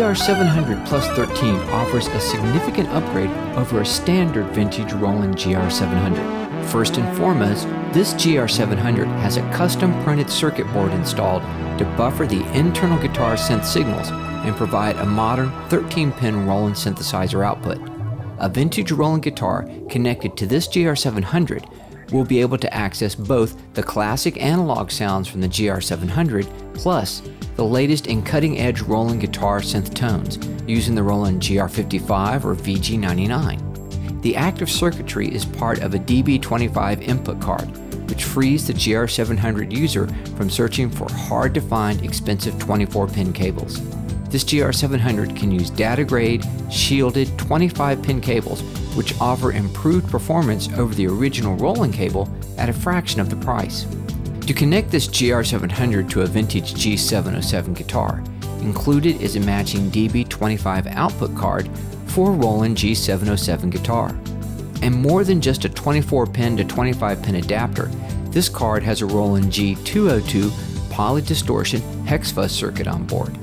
GR-700 plus 13 offers a significant upgrade over a standard vintage Roland GR-700. First and foremost, this GR-700 has a custom printed circuit board installed to buffer the internal guitar synth signals and provide a modern 13-pin Roland synthesizer output. A vintage Roland guitar connected to this GR-700 will be able to access both the classic analog sounds from the GR-700 plus the latest and cutting-edge Roland guitar synth tones using the Roland GR-55 or VG99. The active circuitry is part of a DB25 input card, which frees the GR-700 user from searching for hard-to-find expensive 24-pin cables. This GR-700 can use data-grade, shielded 25-pin cables, which offer improved performance over the original Roland cable at a fraction of the price. To connect this GR-700 to a vintage G-707 guitar, included is a matching DB25 output card for a Roland G-707 guitar. And more than just a 24-pin to 25-pin adapter, this card has a Roland G-202 Polydistortion hex fuzz circuit on board.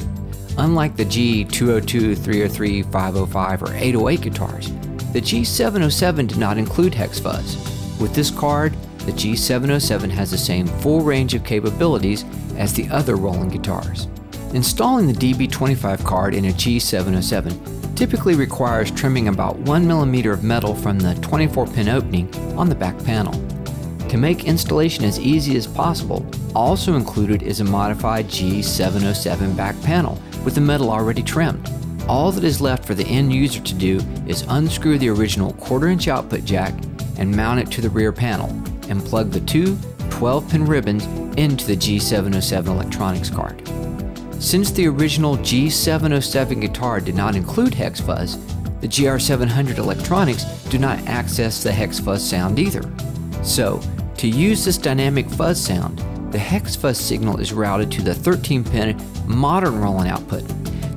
Unlike the G-202, 303, 505, or 808 guitars, the G-707 did not include hex fuzz. With this card, the G-707 has the same full range of capabilities as the other Roland guitars. Installing the DB25 card in a G-707 typically requires trimming about 1 mm of metal from the 24-pin opening on the back panel. To make installation as easy as possible, also included is a modified G-707 back panel with the metal already trimmed. All that is left for the end user to do is unscrew the original 1/4-inch output jack and mount it to the rear panel, and plug the two 12-pin ribbons into the G-707 electronics card. Since the original G-707 guitar did not include hex fuzz, the GR-700 electronics do not access the hex fuzz sound either. So, to use this dynamic fuzz sound, the hex fuzz signal is routed to the 13-pin modern Roland output.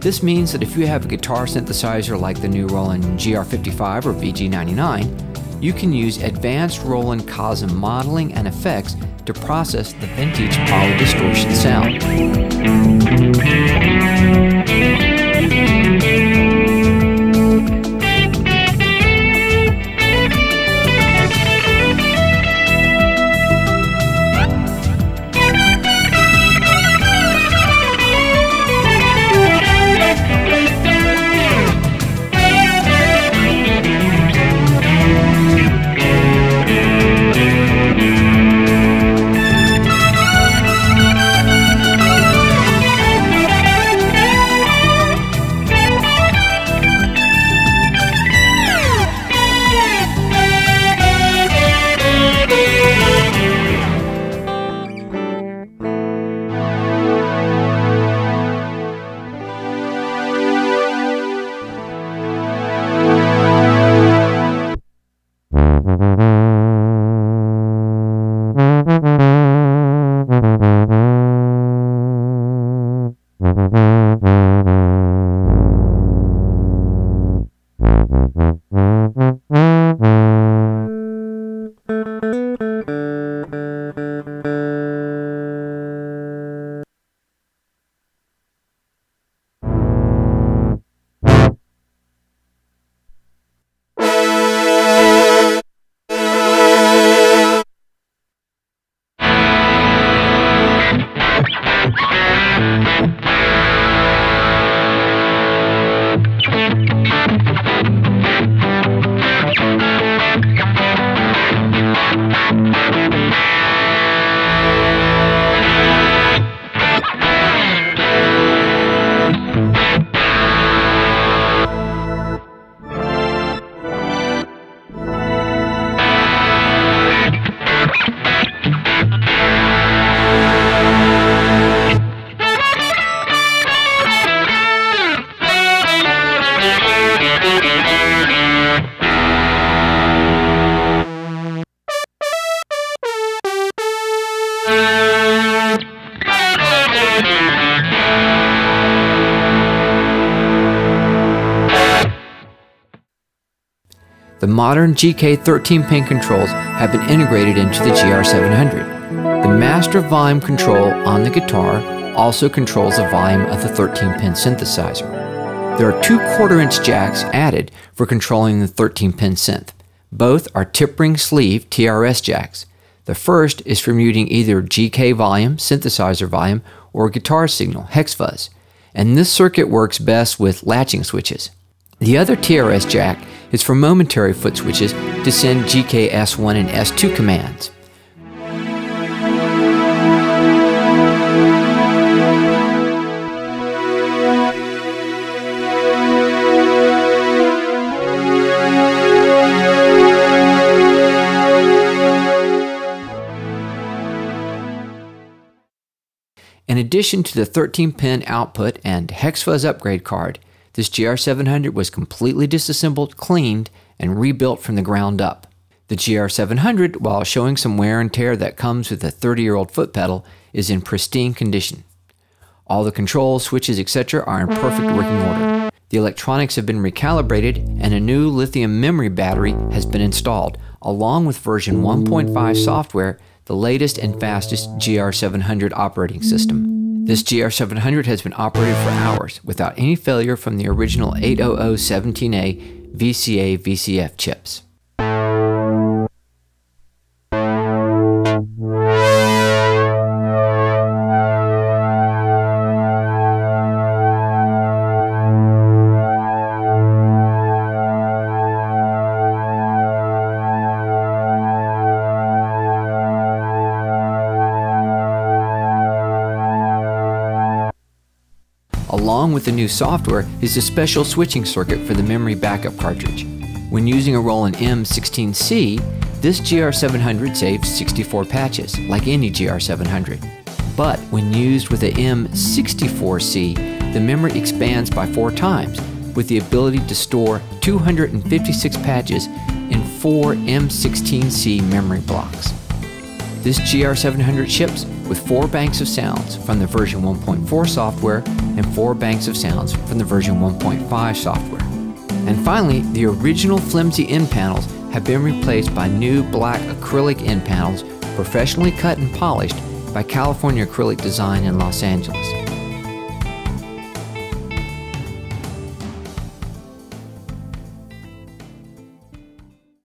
This means that if you have a guitar synthesizer like the new Roland GR-55 or VG99, you can use advanced Roland Cosm modeling and effects to process the vintage Polydistortion sound. The modern GK 13-pin controls have been integrated into the GR-700. The master volume control on the guitar also controls the volume of the 13-pin synthesizer. There are two 1/4-inch jacks added for controlling the 13-pin synth. Both are tip ring sleeve TRS jacks. The first is for muting either GK volume, synthesizer volume, or guitar signal, hex fuzz, and this circuit works best with latching switches. The other TRS jack is for momentary foot switches to send GK S1 and S2 commands. In addition to the 13-pin output and hex fuzz upgrade card, this GR-700 was completely disassembled, cleaned, and rebuilt from the ground up. The GR-700, while showing some wear and tear that comes with a 30-year-old foot pedal, is in pristine condition. All the controls, switches, etc. are in perfect working order. The electronics have been recalibrated and a new lithium memory battery has been installed, along with version 1.5 software, the latest and fastest GR-700 operating system. This GR-700 has been operated for hours without any failure from the original 80017A VCA VCF chips. Along with the new software is a special switching circuit for the memory backup cartridge. When using a Roland M16C, this GR-700 saves 64 patches, like any GR-700. But when used with a M64C, the memory expands by 4 times, with the ability to store 256 patches in 4 M16C memory blocks. This GR-700 ships with 4 banks of sounds from the version 1.4 software and 4 banks of sounds from the version 1.5 software. And finally, the original flimsy end panels have been replaced by new black acrylic end panels professionally cut and polished by California Acrylic Design in Los Angeles.